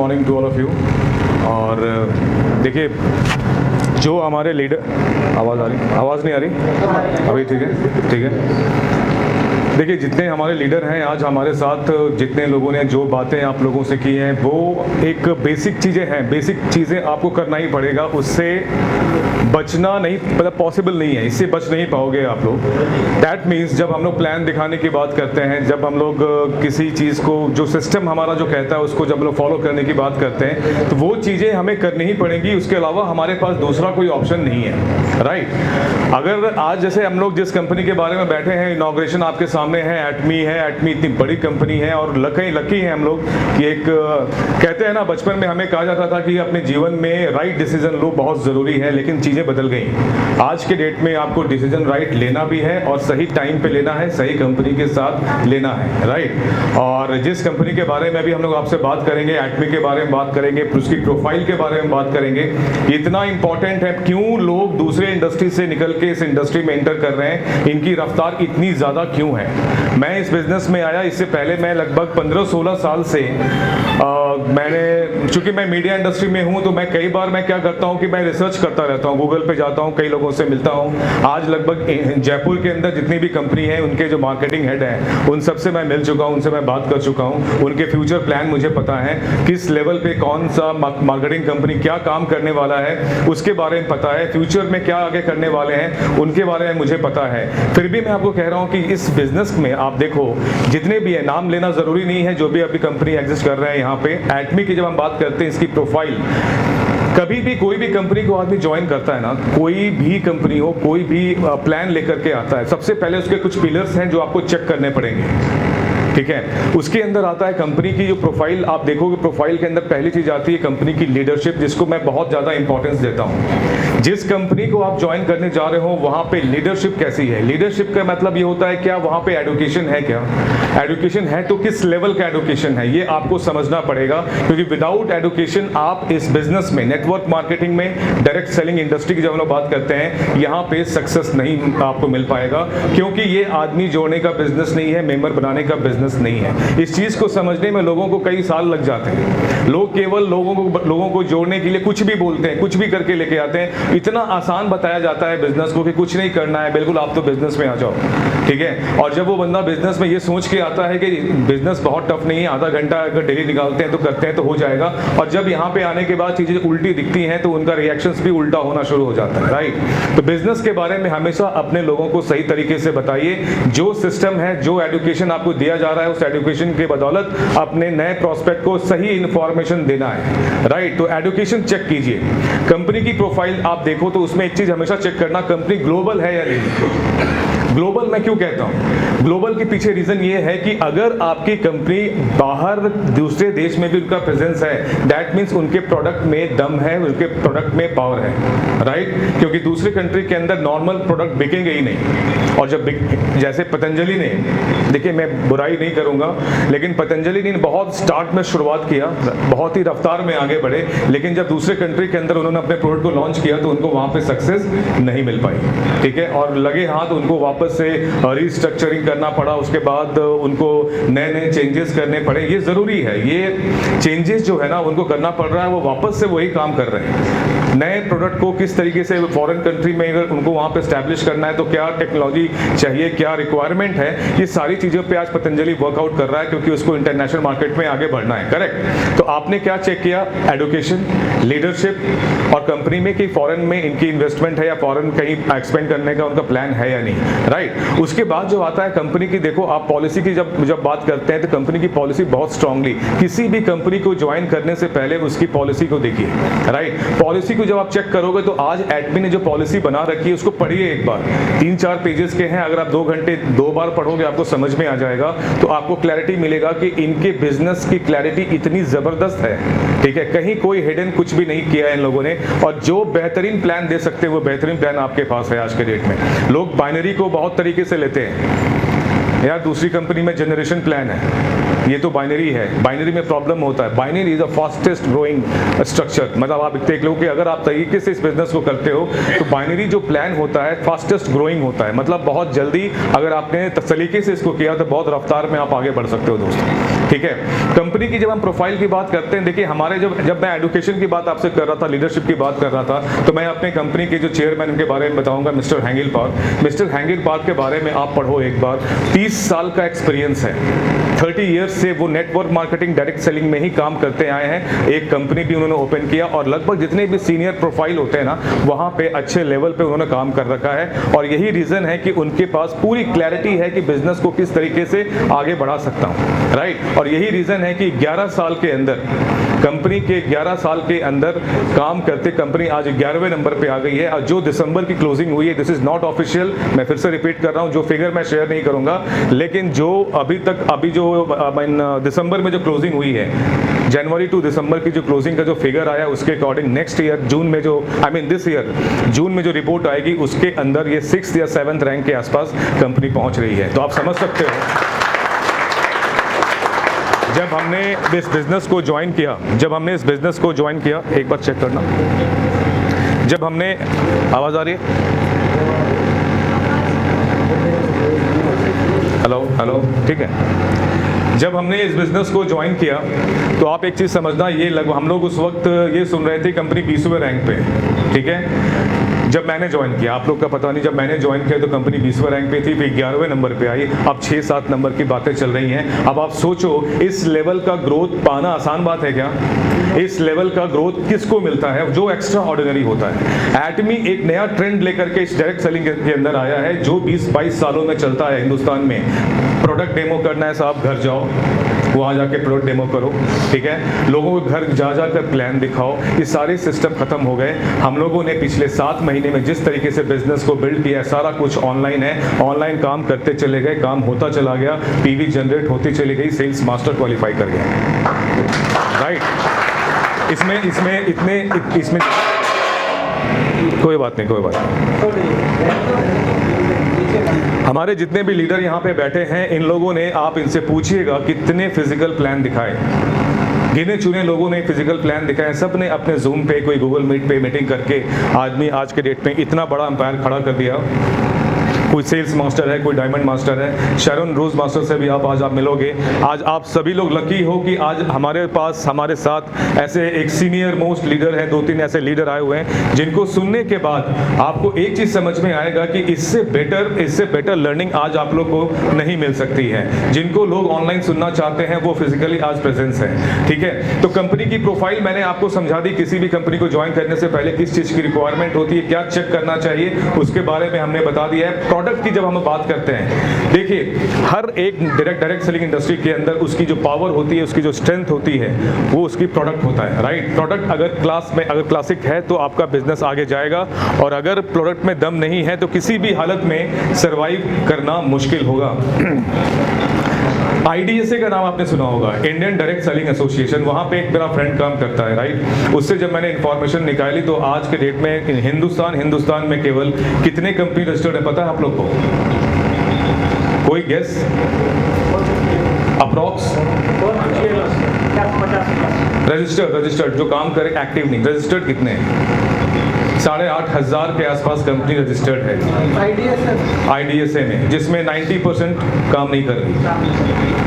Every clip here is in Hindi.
Morning to all of you. और देखिए, जो हमारे लीडर, आवाज़ नहीं आ रही अभी? ठीक है, ठीक है। देखिए, जितने हमारे लीडर हैं आज हमारे साथ, जितने लोगों ने जो बातें आप लोगों से की हैं, वो एक बेसिक चीज़ें हैं, बेसिक चीज़ें आपको करना ही पड़ेगा। उससे बचना नहीं, मतलब पॉसिबल नहीं है, इससे बच नहीं पाओगे आप लोग। दैट मीन्स जब हम लोग प्लान दिखाने की बात करते हैं, जब हम लोग किसी चीज़ को, जो सिस्टम हमारा जो कहता है उसको जब हम लोग फॉलो करने की बात करते हैं, तो वो चीज़ें हमें करनी ही पड़ेंगी। उसके अलावा हमारे पास दूसरा कोई ऑप्शन नहीं है, राइट। अगर आज जैसे हम लोग जिस कंपनी के बारे में बैठे हैं, इनॉग्रेशन आपके सामने है, एटमी है। एटमी इतनी बड़ी कंपनी है और लकी हैं हम लोग कि एक कहते हैं ना, बचपन में हमें कहा जाता था कि अपने जीवन में राइट डिसीजन लो, बहुत ज़रूरी है। लेकिन चीज़ें बदल गई। आज के डेट में आपको डिसीजन राइट लेना भी है और सही टाइम पे लेना है, सही कंपनी के साथ लेना है, राइट। और जिस कंपनी के बारे में भी हम लोग आपसे बात करेंगे, एटमी के बारे में बात करेंगे, उसकी प्रोफाइल के बारे में बात करेंगे। इतना इंपॉर्टेंट है, क्यों लोग दूसरे इंडस्ट्री से निकल के इस इंडस्ट्री में एंटर कर रहे हैं, इनकी रफ्तार इतनी ज़्यादा क्यों है। मैं इस बिजनेस में आया, इससे पहले मैं लगभग 15-16 साल से मैंने, चूंकि मैं मीडिया इंडस्ट्री में हूं, तो मैं कई बार मैं क्या करता हूं कि मैं रिसर्च करता रहता हूं, गूगल पे जाता हूं, कई लोगों से मिलता हूं। आज लगभग जयपुर के अंदर जितनी भी कंपनी है, उनके जो मार्केटिंग हेड हैं, उन सबसे मैं मिल चुका हूं, उनसे मैं बात कर चुका हूं। उनके फ्यूचर प्लान मुझे पता है, किस लेवल पे कौन सा मार्केटिंग कंपनी क्या काम करने वाला है, उसके बारे में पता है। फ्यूचर में क्या आगे करने वाले हैं, उनके बारे में मुझे पता है। फिर भी मैं आपको कह रहा हूं कि इस बिजनेस में आप देखो, जितने भी है, नाम लेना जरूरी नहीं है, जो भी अभी कंपनी एग्जिस्ट कर रहे हैं यहाँ पे। एटमी की जब हम बात करते हैं, इसकी प्रोफाइल, कभी भी कोई भी कंपनी को आदमी ज्वाइन करता है ना, कोई भी कंपनी हो, कोई भी प्लान लेकर के आता है, सबसे पहले उसके कुछ पिलर्स हैं जो आपको चेक करने पड़ेंगे, ठीक है। उसके अंदर आता है कंपनी की जो प्रोफाइल। आप देखोगे प्रोफाइल के अंदर पहली चीज आती है कंपनी की लीडरशिप, जिसको मैं बहुत ज्यादा इंपॉर्टेंस देता हूं। जिस कंपनी को आप ज्वाइन करने जा रहे हो, वहां पे लीडरशिप कैसी है। लीडरशिप का मतलब ये होता है, क्या वहां पे एडुकेशन है, क्या एडुकेशन है तो किस लेवल का एडुकेशन है, ये आपको समझना पड़ेगा। क्योंकि विदाउट एडुकेशन आप इस बिजनेस में, नेटवर्क मार्केटिंग में, डायरेक्ट सेलिंग इंडस्ट्री की जब हम लोग बात करते हैं, यहाँ पे सक्सेस नहीं आपको मिल पाएगा। क्योंकि ये आदमी जोड़ने का बिजनेस नहीं है, मेंबर बनाने का बिजनेस नहीं है। इस चीज को समझने में लोगों को कई साल लग जाते हैं। लोग केवल लोगों को जोड़ने के लिए कुछ भी बोलते हैं, कुछ भी करके लेके आते हैं। इतना आसान बताया जाता है बिजनेस को कि कुछ नहीं करना है, बिल्कुल आप तो बिजनेस में आ जाओ, ठीक है। और जब वो बंदा बिजनेस में ये सोच के आता है कि बिजनेस बहुत टफ नहीं है, आधा घंटा अगर डेली निकालते हैं तो करते हैं तो हो जाएगा, और जब यहाँ पे आने के बाद चीजें उल्टी दिखती हैं तो उनका रिएक्शंस भी उल्टा होना शुरू हो जाता है, राइट। तो बिजनेस के बारे में हमेशा अपने लोगों को सही तरीके से बताइए। जो सिस्टम है, जो एडुकेशन आपको दिया जा रहा है, उस एडुकेशन के बदौलत अपने नए प्रोस्पेक्ट को सही इंफॉर्मेशन देना है, राइट। तो एडुकेशन चेक कीजिए। कंपनी की प्रोफाइल आप देखो तो उसमें एक चीज हमेशा चेक करना, कंपनी ग्लोबल है या नहीं। ग्लोबल मैं क्यों कहता हूं, ग्लोबल के पीछे रीजन ये है कि अगर आपकी कंपनी बाहर दूसरे देश में भी उनका प्रेजेंस है, दैट मींस उनके प्रोडक्ट में दम है, उनके प्रोडक्ट में पावर है, राइट। क्योंकि दूसरी कंट्री के अंदर नॉर्मल प्रोडक्ट बिकेंगे ही नहीं। और जब जैसे पतंजलि ने, देखिए मैं बुराई नहीं करूंगा, लेकिन पतंजलि ने बहुत स्टार्ट में शुरुआत किया, बहुत ही रफ्तार में आगे बढ़े, लेकिन जब दूसरे कंट्री के अंदर उन्होंने अपने प्रोडक्ट को लॉन्च किया तो उनको वहां पे सक्सेस नहीं मिल पाई, ठीक है। और लगे हाथ उनको वापस से रीस्ट्रक्चरिंग करना पड़ा, उसके बाद उनको नए नए चेंजेस करने पड़े। ये जरूरी है, ये चेंजेस जो है ना उनको करना पड़ रहा है, वो वापस से वही काम कर रहे हैं। नए प्रोडक्ट को किस तरीके से फॉरेन कंट्री में अगर उनको वहां पे स्टैब्लिश करना है तो क्या टेक्नोलॉजी चाहिए, क्या रिक्वायरमेंट है, ये सारी चीजों पे आज पतंजलि वर्कआउट कर रहा है, क्योंकि उसको इंटरनेशनल मार्केट में आगे बढ़ना है, करेक्ट। तो आपने क्या चेक किया, एडुकेशन, लीडरशिप और कंपनी में कि फॉरेन में इनकी इन्वेस्टमेंट है या फॉरेन कहीं एक्सपेंड करने का उनका प्लान है या नहीं, राइट। उसके बाद जो आता है कंपनी की, देखो आप पॉलिसी की जब बात करते हैं तो कंपनी की पॉलिसी बहुत स्ट्रांगली, किसी भी कंपनी को ज्वाइन करने से पहले उसकी पॉलिसी को देखिए, राइट। पॉलिसी को जब आप चेक करोगे तो आज एडमी ने जो पॉलिसी बना रखी है उसको पढ़िए एक बार, 3-4 पेजेस के हैं। अगर आप 2 घंटे 2 बार पढ़ोगे आपको समझ में आ जाएगा, तो आपको क्लैरिटी मिलेगा कि इनके बिजनेस की क्लैरिटी इतनी जबरदस्त है, ठीक है। कहीं कोई हिडन कुछ भी नहीं किया है इन लोगों ने, और जो बेहतरीन प्लान दे सकते हैं वो बेहतरीन प्लान आपके पास है आज के डेट में। लोग बाइनरी को बहुत तरीके से लेते हैं, यार दूसरी कंपनी में जनरेशन प्लान है, ये तो बाइनरी है, बाइनरी में प्रॉब्लम होता है। Binary is the fastest growing structure, मतलब आप देख लो कि अगर आप तरीके से इस बिजनेस को करते हो तो बाइनरी जो प्लान होता है फास्टेस्ट ग्रोइंग होता है, मतलब बहुत जल्दी अगर आपने सलीके से इसको किया तो बहुत रफ्तार में आप आगे बढ़ सकते हो दोस्तों। ठीक है। कंपनी की जब हम प्रोफाइल की बात करते हैं, देखिए हमारे जब मैं एजुकेशन की बात आपसे कर रहा था, लीडरशिप की बात कर रहा था, तो मैं अपने कंपनी के जो चेयरमैन के बारे में बताऊंगा, मिस्टर हैंगिल पार्क। मिस्टर हैंगिल पार्क के बारे में आप पढ़ो एक बार। 30 साल का एक्सपीरियंस है, 30 ईयर्स से वो नेटवर्क मार्केटिंग, डायरेक्ट सेलिंग में ही काम करते आए हैं। एक कंपनी भी उन्होंने ओपन किया और लगभग जितने भी सीनियर प्रोफाइल होते हैं ना, वहां पे अच्छे लेवल पे उन्होंने काम कर रखा है। और यही रीजन है कि उनके पास पूरी क्लैरिटी है कि बिजनेस को किस तरीके से आगे बढ़ा सकता हूं, राइट। और यही रीजन है कि 11 साल के अंदर, कंपनी के 11 साल के अंदर काम करते कंपनी आज 11वें नंबर पे आ गई है। और जो दिसंबर की क्लोजिंग हुई है, दिस इज नॉट ऑफिशियल, मैं फिर से रिपीट कर रहा हूं, जो फिगर मैं शेयर नहीं करूंगा, लेकिन जो अभी जो दिसंबर में जो क्लोजिंग हुई है, जनवरी टू दिसंबर की जो क्लोजिंग का जो फिगर आया, उसके अकॉर्डिंग नेक्स्ट ईयर जून में जो दिस ईयर जून में जो रिपोर्ट आएगी, उसके अंदर ये 6th या 7th रैंक के आसपास कंपनी पहुंच रही है। तो आप समझ सकते हो, जब हमने इस बिजनेस को ज्वाइन किया, एक बार चेक करना, जब हमने, आवाज आ रही है? हेलो, ठीक है। जब हमने इस बिजनेस को ज्वाइन किया, तो आप एक चीज समझना, ये हम लोग उस वक्त ये सुन रहे थे कंपनी 20वें रैंक पे, ठीक है। जब मैंने ज्वाइन किया, आप लोग का पता नहीं, जब मैंने ज्वाइन किया तो कंपनी 20वें रैंक पे थी, फिर 11वें नंबर पे आई, अब 6-7 नंबर की बातें चल रही हैं। अब आप सोचो, इस लेवल का ग्रोथ पाना आसान बात है क्या? इस लेवल का ग्रोथ किसको मिलता है? जो एक्स्ट्रा ऑर्डिनरी होता है। एटमी एक नया ट्रेंड लेकर के इस डायरेक्ट सेलिंग के अंदर आया है, जो 20-22 सालों में चलता है हिंदुस्तान में। प्रोडक्ट डेमो करना है साहब, घर जाओ, वहाँ जाके प्रोडक्ट डेमो करो, ठीक है। लोगों को घर जा जाकर प्लान दिखाओ, ये सारे सिस्टम खत्म हो गए। हम लोगों ने पिछले 7 महीने में जिस तरीके से बिजनेस को बिल्ड किया है, सारा कुछ ऑनलाइन है। ऑनलाइन काम करते चले गए, काम होता चला गया, पीवी जनरेट होती चली गई, सेल्स मास्टर क्वालिफाई कर गया, राइट। इसमें कोई बात नहीं। हमारे जितने भी लीडर यहाँ पे बैठे हैं, इन लोगों ने, आप इनसे पूछिएगा कितने फिजिकल प्लान दिखाए। गिने चुने लोगों ने फिजिकल प्लान दिखाए, सब ने अपने जूम पे, कोई गूगल मीट पे मीटिंग करके आदमी आज के डेट में इतना बड़ा एम्पायर खड़ा कर दिया। कोई सेल्स मास्टर है, कोई डायमंड मास्टर है, शैरन रोज मास्टर से भी आज आप मिलोगे। आज आप सभी लोग लकी हो कि आज हमारे पास, हमारे साथ ऐसे एक सीनियर मोस्ट लीडर है, 2-3 ऐसे लीडर आए हुए हैं, जिनको सुनने के बाद आपको एक चीज समझ में आएगा कि इससे बेटर लर्निंग आज आप लोग को नहीं मिल सकती है। जिनको लोग ऑनलाइन सुनना चाहते हैं, वो फिजिकली आज प्रेजेंस है, ठीक है। तो कंपनी की प्रोफाइल मैंने आपको समझा दी। किसी भी कंपनी को ज्वाइन करने से पहले किस चीज की रिक्वायरमेंट होती है, क्या चेक करना चाहिए, उसके बारे में हमने बता दिया है। प्रोडक्ट की जब हम बात करते हैं, देखिए हर एक डायरेक्ट सेलिंग इंडस्ट्री के अंदर उसकी जो पावर होती है, उसकी जो स्ट्रेंथ होती है, वो उसकी प्रोडक्ट होता है, राइट। प्रोडक्ट अगर क्लासिक है तो आपका बिजनेस आगे जाएगा, और अगर प्रोडक्ट में दम नहीं है तो किसी भी हालत में सरवाइव करना मुश्किल होगा। IDSA का नाम आपने सुना होगा, इंडियन डायरेक्ट सेलिंग एसोसिएशन। वहां पे एक मेरा फ्रेंड काम करता है, राइट। उससे जब मैंने इंफॉर्मेशन निकाली, तो आज के डेट में हिंदुस्तान में केवल कितने कंपनी रजिस्टर्ड है पता है आप लोग को? कोई गेस? अप्रॉक्स रजिस्टर्ड जो काम करे, एक्टिव नहीं, रजिस्टर्ड कितने हैं? 8,500 के आसपास कंपनी रजिस्टर्ड है IDSA में, जिसमें 90% काम नहीं कर रही।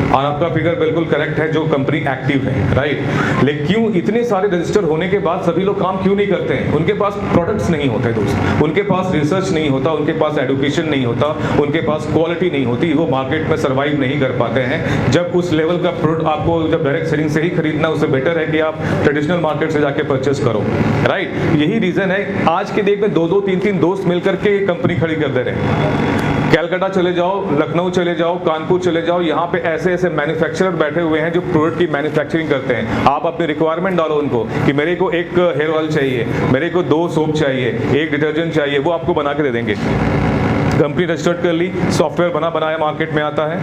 और आपका फिगर बिल्कुल करेक्ट है, जो कंपनी एक्टिव है, राइट। लेकिन क्यों इतने सारे रजिस्टर होने के बाद सभी लोग काम क्यों नहीं करते हैं? उनके पास प्रोडक्ट्स नहीं होते दोस्त, उनके पास रिसर्च नहीं होता, उनके पास एडुकेशन नहीं होता, उनके पास क्वालिटी नहीं होती, वो मार्केट में सर्वाइव नहीं कर पाते हैं। जब उस लेवल का प्रोडक्ट आपको जब डायरेक्ट सेलिंग से ही खरीदना, उससे बेटर है कि आप ट्रेडिशनल मार्केट से जाके परचेस करो, राइट। यही रीजन है आज के डेट में 2-2, 3-3 दोस्त मिलकर के कंपनी खड़ी कर दे रहे हैं। कलकत्ता चले जाओ, लखनऊ चले जाओ, कानपुर चले जाओ, यहाँ पे ऐसे ऐसे मैन्युफैक्चरर बैठे हुए हैं जो प्रोडक्ट की मैन्युफैक्चरिंग करते हैं। आप अपनी रिक्वायरमेंट डालो उनको कि मेरे को एक हेयर ऑयल चाहिए, मेरे को 2 सोप चाहिए, 1 डिटर्जेंट चाहिए, वो आपको बना के दे देंगे। कंपनी रजिस्टर्ड कर ली, सॉफ्टवेयर बनाया मार्केट में आता है,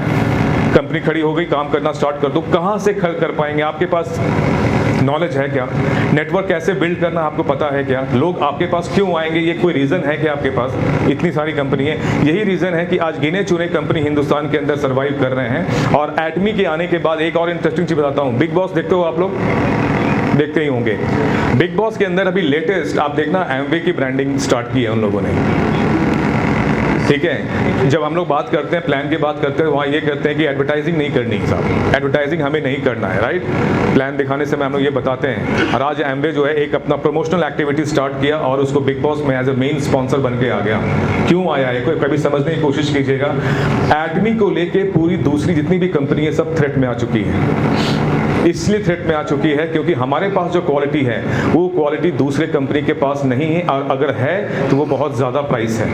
कंपनी खड़ी हो गई, काम करना स्टार्ट कर दो। कहाँ से कर पाएंगे? आपके पास नॉलेज है क्या? नेटवर्क कैसे बिल्ड करना आपको पता है क्या? लोग आपके पास क्यों आएंगे? ये कोई रीजन है कि आपके पास इतनी सारी कंपनी है? यही रीजन है कि आज गिने चुने कंपनी हिंदुस्तान के अंदर सर्वाइव कर रहे हैं। और एटमी के आने के बाद एक और इंटरेस्टिंग चीज बताता हूँ। बिग बॉस देखते हो आप लोग? देखते ही होंगे। बिग बॉस के अंदर अभी लेटेस्ट आप देखना, एमवे की ब्रांडिंग स्टार्ट की है उन लोगों ने। ठीक है। जब हम लोग बात करते हैं प्लान की बात करते हैं, वहाँ ये कहते हैं कि एडवर्टाइजिंग नहीं करनी है साहब, एडवर्टाइजिंग हमें नहीं करना है, राइट। प्लान दिखाने से हम लोग ये बताते हैं। और आज एमवे जो है एक अपना प्रमोशनल एक्टिविटी स्टार्ट किया और उसको बिग बॉस में एज ए मेन स्पॉन्सर बन के आ गया। क्यों आया है कभी समझने की कोशिश कीजिएगा। एडमी को लेके पूरी दूसरी जितनी भी कंपनी है सब थ्रेट में आ चुकी है। इसलिए थ्रेट में आ चुकी है क्योंकि हमारे पास जो क्वालिटी है वो क्वालिटी दूसरे कंपनी के पास नहीं है, और अगर है तो वो बहुत ज़्यादा प्राइस है।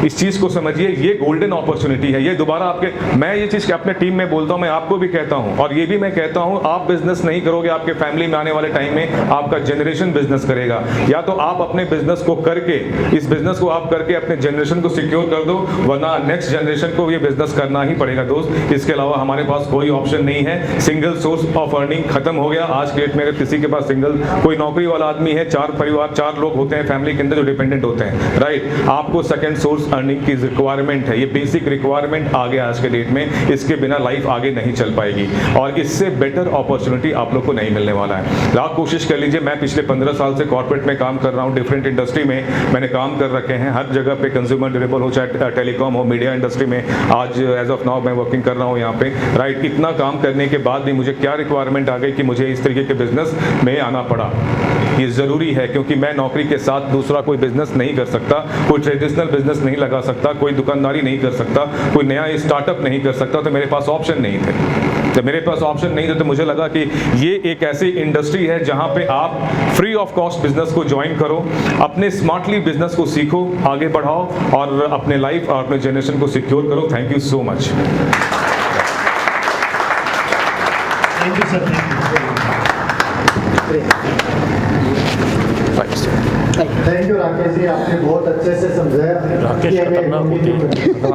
इस चीज़ को समझिए, ये गोल्डन अपॉर्चुनिटी है। ये दोबारा आपके, मैं ये चीज़ अपने टीम में बोलता हूँ, मैं आपको भी कहता हूँ, और ये भी मैं कहता हूँ, आप बिजनेस नहीं करोगे, आपके फैमिली में आने वाले टाइम में आपका जनरेशन बिजनेस करेगा। या तो आप अपने बिजनेस को करके, इस बिजनेस को आप करके अपने जनरेशन को सिक्योर कर दो, वरना नेक्स्ट जनरेशन को ये बिजनेस करना ही पड़ेगा दोस्त। इसके अलावा हमारे पास कोई ऑप्शन नहीं है। सिंगल सोर्स ऑफ अर्निंग खत्म हो गया आज के डेट में। अगर किसी के पास सिंगल कोई नौकरी वाला आदमी है, 4 परिवार 4 लोग होते हैं फैमिली के अंदर जो डिपेंडेंट होते हैं, राइट, आपको सेकंड सोर्स अर्निंग की रिक्वायरमेंट है। ये बेसिक रिक्वायरमेंट आ गया आज के डेट में। इसके बिना लाइफ आगे नहीं चल पाएगी, और इससे बेटर अपॉर्चुनिटी आप लोग को नहीं मिलने वाला है। आप कोशिश कर लीजिए। मैं पिछले 15 साल से कॉर्पोरेट में काम कर रहा हूँ, डिफरेंट इंडस्ट्री में मैंने काम कर रखे हैं, हर जगह पे कंज्यूमर ड्यूरेबल हो, चाहे टेलीकॉम हो, मीडिया इंडस्ट्री में। आज एज ऑफ नाउ मैं वर्किंग कर रहा हूँ यहाँ पे, राइट। इतना काम करने के बाद भी मुझे क्या रिक्वायरमेंट आ गई कि मुझे इस तरीके के बिजनेस में आना पड़ा। ये ज़रूरी है क्योंकि मैं नौकरी के साथ दूसरा कोई बिजनेस नहीं कर सकता, कोई ट्रेडिशनल बिजनेस नहीं लगा सकता, कोई दुकानदारी नहीं कर सकता, कोई नया स्टार्टअप नहीं कर सकता। तो मेरे पास ऑप्शन नहीं थे। जब मेरे पास ऑप्शन नहीं थे तो मुझे लगा कि ये एक ऐसी इंडस्ट्री है जहां पे आप फ्री ऑफ कॉस्ट बिजनेस को ज्वाइन करो, अपने स्मार्टली बिजनेस को सीखो, आगे बढ़ाओ, और अपने लाइफ और अपने जनरेशन को सिक्योर करो। Thank you so much. Thank you sir. Thank you Rakesh ji, आपने बहुत अच्छे से समझाया। राकेश खतरनाक होती है।